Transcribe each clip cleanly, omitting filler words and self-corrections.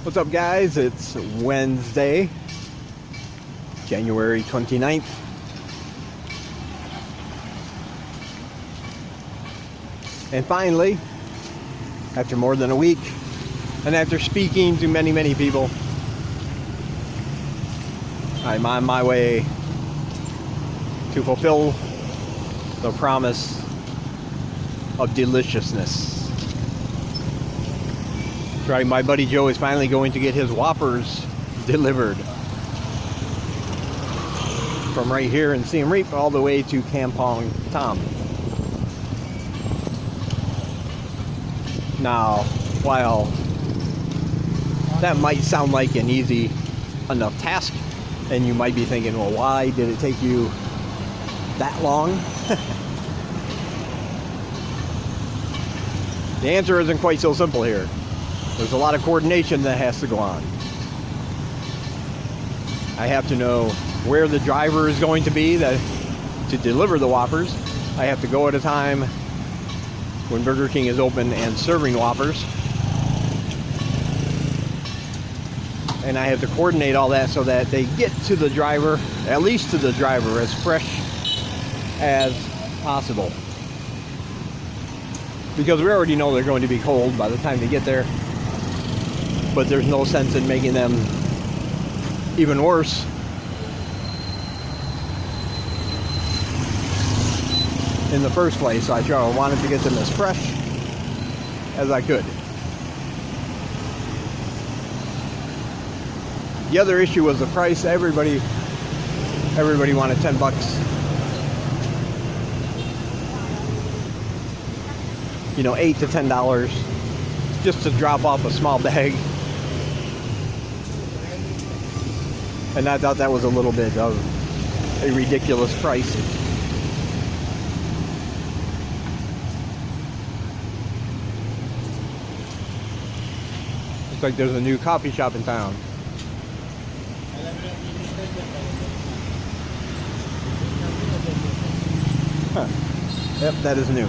What's up, guys? It's Wednesday, January 29th. And finally, after more than a week, and after speaking to many people, I'm on my way to fulfill the promise of deliciousness. That's right, my buddy Joe is finally going to get his Whoppers delivered from right here in Siem Reap all the way to Kampong Tom. Now, while that might sound like an easy enough task, and you might be thinking, well, why did it take you that long? The answer isn't quite so simple here. There's a lot of coordination that has to go on. I have to know where the driver is going to be to deliver the Whoppers. I have to go at a time when Burger King is open and serving Whoppers. And I have to coordinate all that so that they get to the driver, at least to the driver, as fresh as possible. Because we already know they're going to be cold by the time they get there. But there's no sense in making them even worse. In the first place, so I wanted to get them as fresh as I could. The other issue was the price. Everybody wanted $10. You know, $8 to $10 just to drop off a small bag. And I thought that was a little bit of a ridiculous price. Looks like there's a new coffee shop in town. Huh. Yep, that is new.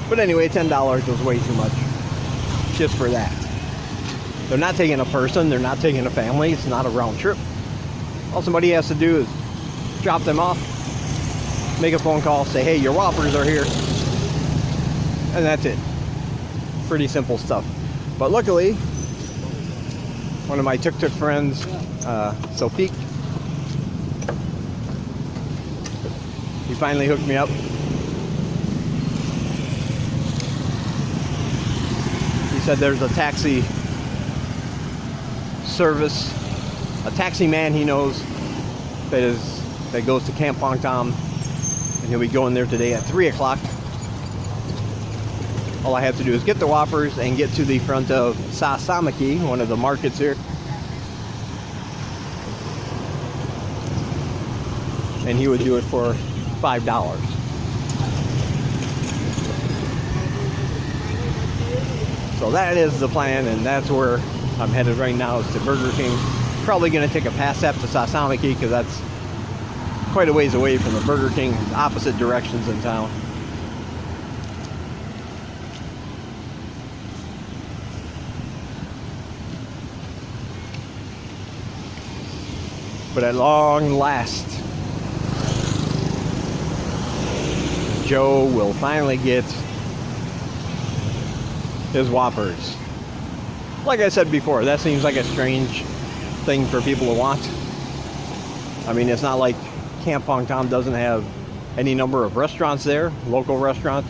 But anyway, $10 was way too much just for that. They're not taking a person, they're not taking a family, it's not a round trip. All somebody has to do is drop them off, make a phone call, say, hey, your Whoppers are here, and that's it. Pretty simple stuff. But luckily, one of my tuk-tuk friends, Sopik, he finally hooked me up. He said there's a taxi service, a taxi man he knows that goes to Kampong Tom, and he'll be going there today at 3 o'clock. All I have to do is get the Whoppers and get to the front of Sa Samaki, one of the markets here, and he would do it for $5. So that is the plan, and that's where I'm headed right now, is to Burger King. Probably going to take a pass up to Sa Samaki because that's quite a ways away from the Burger King, opposite directions in town. But at long last, Joe will finally get his Whoppers. Like I said before, that seems like a strange thing for people to want. I mean, it's not like Kampong Tom doesn't have any number of restaurants there, local restaurants.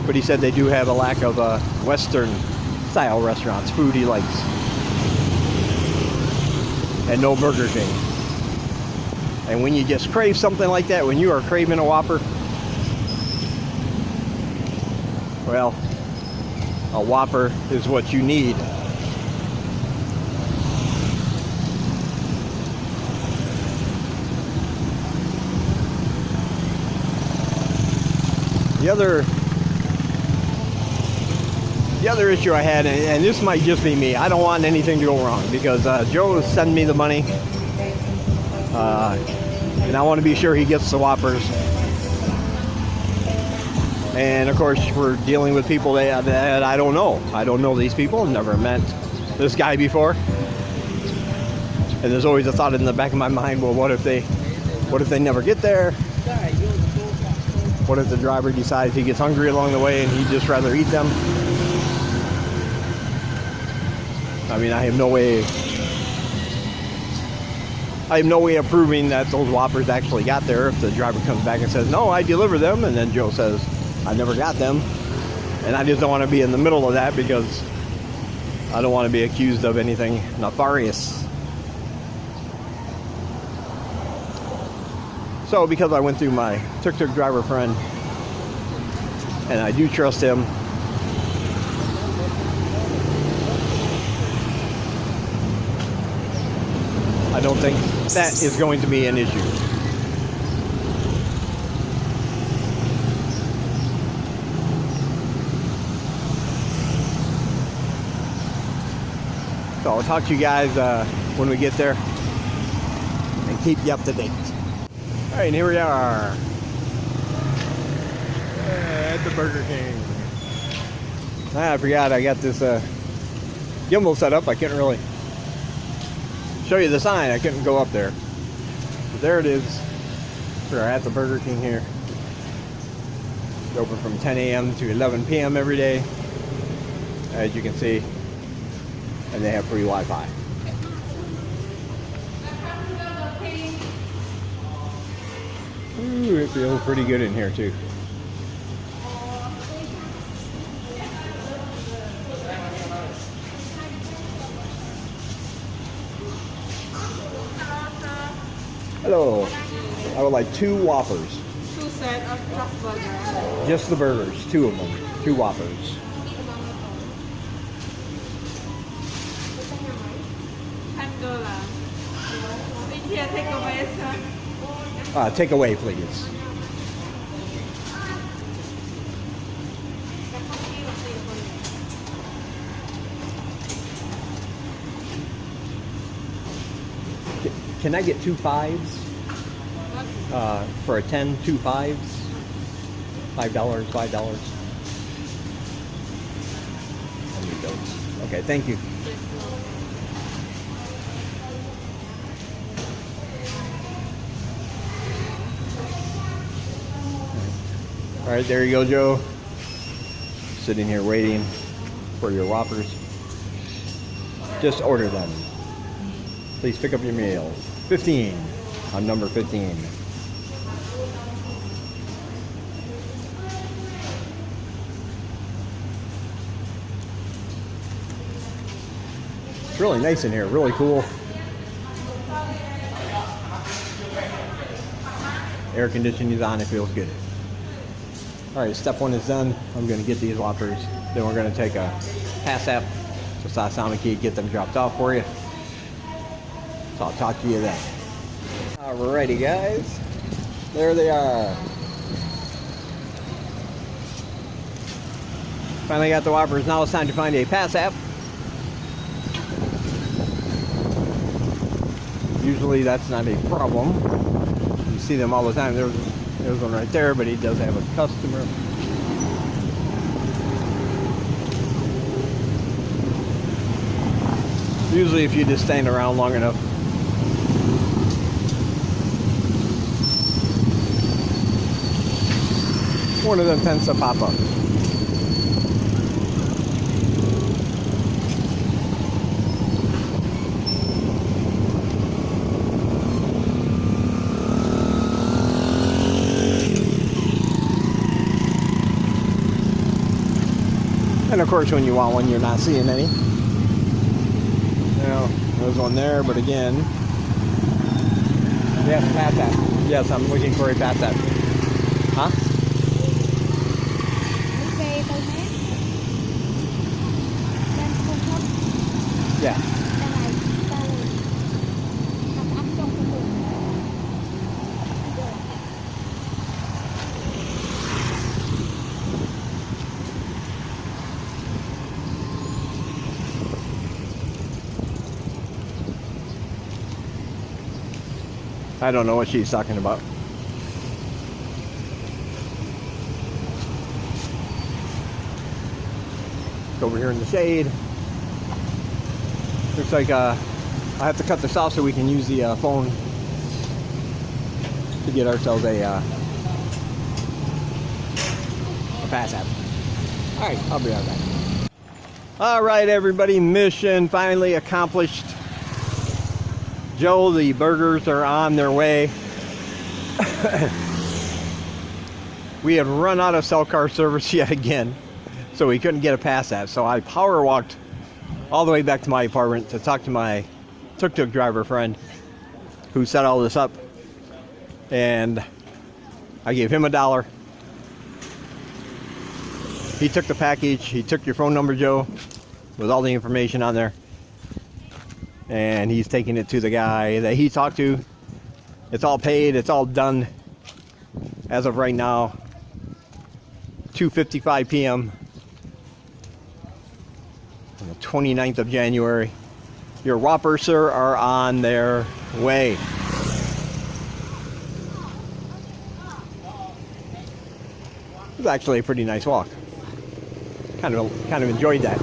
But he said they do have a lack of Western style restaurants, food he likes. And no Burger King. And when you just crave something like that, when you are craving a Whopper, well, a Whopper is what you need. The other issue I had, and this might just be me, I don't want anything to go wrong, because Joe sent me the money, and I want to be sure he gets the Whoppers. And of course, we're dealing with people that I don't know. I don't know these people. I've never met this guy before. And there's always a thought in the back of my mind, well, what if they never get there? What if the driver decides he gets hungry along the way and he'd just rather eat them? I mean, I have no way of proving that those Whoppers actually got there if the driver comes back and says, no, I delivered them, and then Joe says, I never got them. And I just don't want to be in the middle of that because I don't want to be accused of anything nefarious. So because I went through my tuk-tuk driver friend, and I do trust him, I don't think that is going to be an issue. So I'll talk to you guys when we get there and keep you up to date. All right, and here we are at the Burger King. I forgot I got this gimbal set up. I couldn't really show you the sign. I couldn't go up there. But there it is. We're at the Burger King here. It's open from 10 a.m. to 11 p.m. every day, as you can see. And they have free Wi-Fi. Ooh, it feels pretty good in here too. Hello. I would like 2 Whoppers. 2 sets of just burgers. Just the burgers, 2 of them. 2 Whoppers. Take away, please. Can I get 2 5s? For a 10, 2 5s? $5. I need those. Okay, thank you. All right, there you go, Joe. Sitting here waiting for your Whoppers. Just order them. Please pick up your meal. 15. I'm number 15. It's really nice in here, really cool. Air conditioning is on, it feels good. All right, step 1 is done. I'm gonna get these Whoppers. Then we're gonna take a pass app to Sasamaki, get them dropped off for you. So I'll talk to you then. Alrighty, guys. There they are. Finally got the Whoppers. Now it's time to find a pass app. Usually that's not a problem. You see them all the time. There's one right there, but he does have a customer. Usually if you just stand around long enough, one of them tends to pop up. And of course, when you want one, you're not seeing any. Now, there's one there, but again, yes, pass app. Yes, I'm looking for a pass app. Huh? Yeah. I don't know what she's talking about. over here in the shade. Looks like I have to cut this off so we can use the phone to get ourselves a pass app. Alright, I'll be right back. Alright everybody, mission finally accomplished. Joe, the burgers are on their way. We had run out of cell car service yet again, so we couldn't get a pass app. So I power walked all the way back to my apartment to talk to my tuk-tuk driver friend who set all this up, and I gave him $1. He took the package. He took your phone number, Joe, with all the information on there, and he's taking it to the guy that he talked to. It's all paid. It's all done as of right now, 2:55 p.m. on the 29th of January. Your Whoppers, sir, are on their way. It was actually a pretty nice walk. Kind of enjoyed that.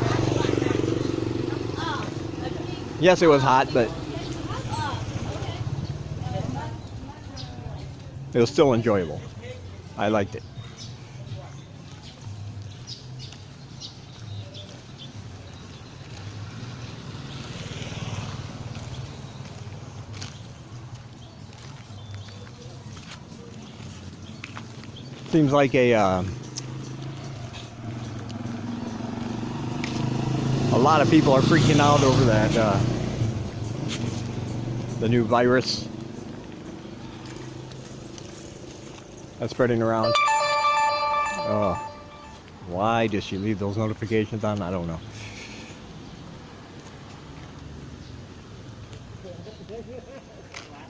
Yes, it was hot, but it was still enjoyable. I liked it. Seems like a lot of people are freaking out over that the new virus that's spreading around. Oh, why does she leave those notifications on? I don't know.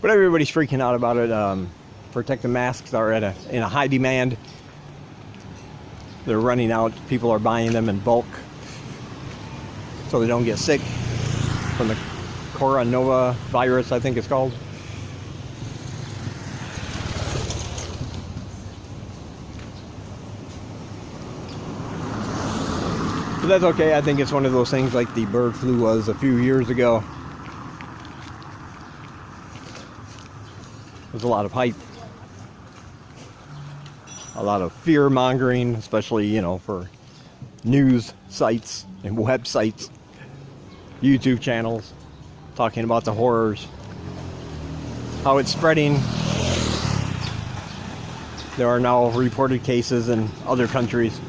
But everybody's freaking out about it. Protective masks are in a high demand. They're running out. People are buying them in bulk so they don't get sick from the coronavirus, I think it's called. But that's okay. I think it's one of those things like the bird flu was a few years ago. There's a lot of hype, a lot of fear mongering, especially, you know, for news sites and websites, YouTube channels, talking about the horrors, how it's spreading. There are now reported cases in other countries.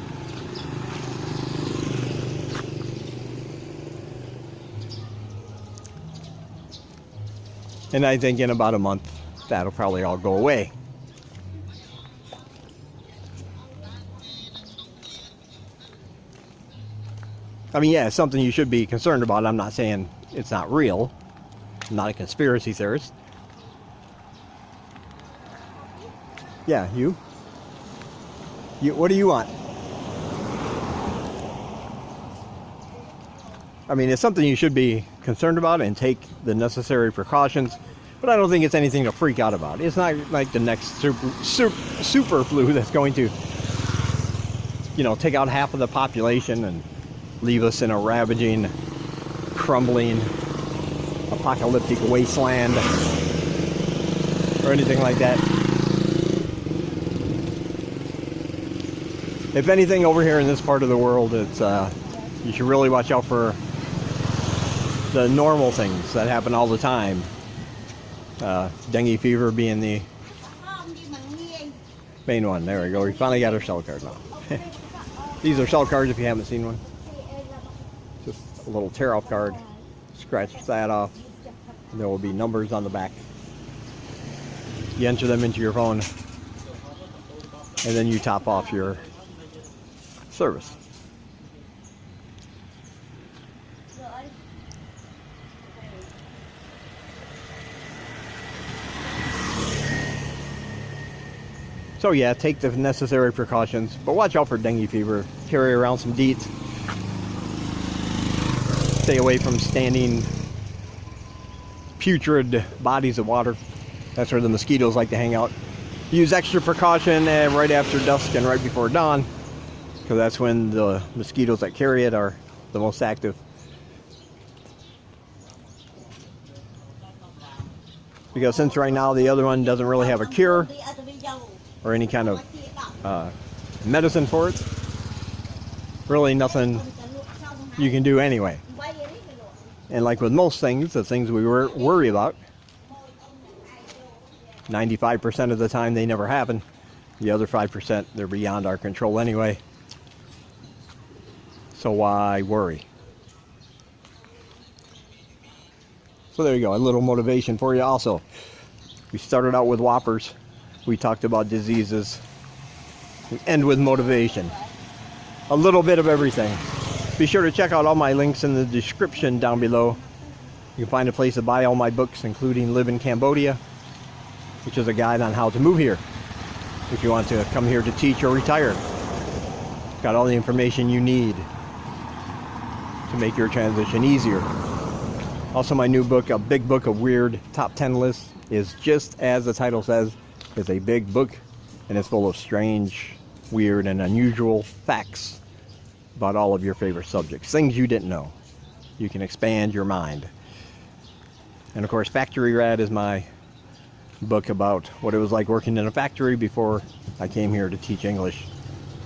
And I think in about a month, that'll probably all go away. I mean, yeah, it's something you should be concerned about. I'm not saying it's not real. I'm not a conspiracy theorist. Yeah, you? What do you want? I mean, it's something you should be concerned about and take the necessary precautions, but I don't think it's anything to freak out about. It's not like the next super flu that's going to, you know, take out half of the population and leave us in a ravaging, crumbling, apocalyptic wasteland or anything like that. If anything, over here in this part of the world, it's you should really watch out for the normal things that happen all the time. Dengue fever being the main one. There we go. We finally got our cell card now. These are cell cards if you haven't seen one. Just a little tear off card. Scratch that off. And there will be numbers on the back. You enter them into your phone, and then you top off your service. So yeah, take the necessary precautions, but watch out for dengue fever. Carry around some DEET. Stay away from standing putrid bodies of water. That's where the mosquitoes like to hang out. Use extra precaution right after dusk and right before dawn, because that's when the mosquitoes that carry it are the most active. Because since right now the other one doesn't really have a cure or any kind of medicine for it, really nothing you can do anyway. And like with most things, the things we worry about, 95% of the time they never happen. The other 5%, they're beyond our control anyway. So why worry? So there you go, a little motivation for you also. We started out with Whoppers. We talked about diseases. We end with motivation. A little bit of everything. Be sure to check out all my links in the description down below. You can find a place to buy all my books, including Live in Cambodia, which is a guide on how to move here if you want to come here to teach or retire. Got all the information you need to make your transition easier. Also, my new book, A Big Book of Weird Top 10 Lists, is just as the title says. It's a big book, and it's full of strange, weird, and unusual facts about all of your favorite subjects, things you didn't know. You can expand your mind. And of course, Factory Rat is my book about what it was like working in a factory before I came here to teach English.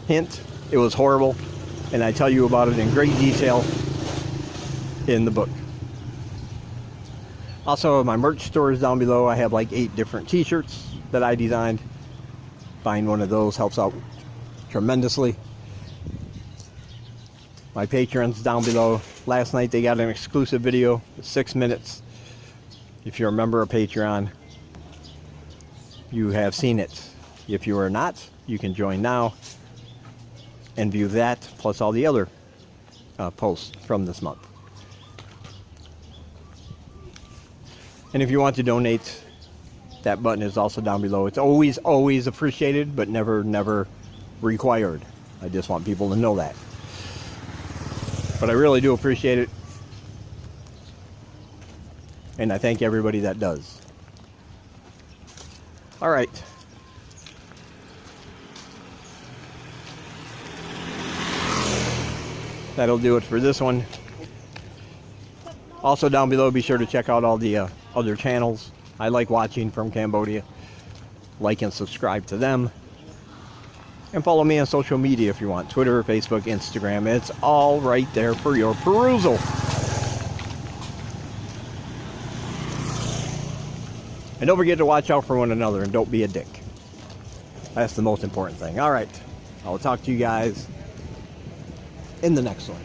Hint, it was horrible, and I tell you about it in great detail in the book. Also, my merch store is down below. I have like 8 different t-shirts that I designed. Buying one of those helps out tremendously. My Patreon's down below. Last night they got an exclusive video, 6 minutes. If you're a member of Patreon, you have seen it. If you are not, you can join now and view that, plus all the other posts from this month. And if you want to donate, that button is also down below. It's always appreciated, but never required. I just want people to know that. But I really do appreciate it. And I thank everybody that does. All right. That'll do it for this one. Also down below, be sure to check out all the other channels I like watching from Cambodia. Like and subscribe to them. And follow me on social media if you want. Twitter, Facebook, Instagram. It's all right there for your perusal. And don't forget to watch out for one another and don't be a dick. That's the most important thing. All right. I'll talk to you guys in the next one.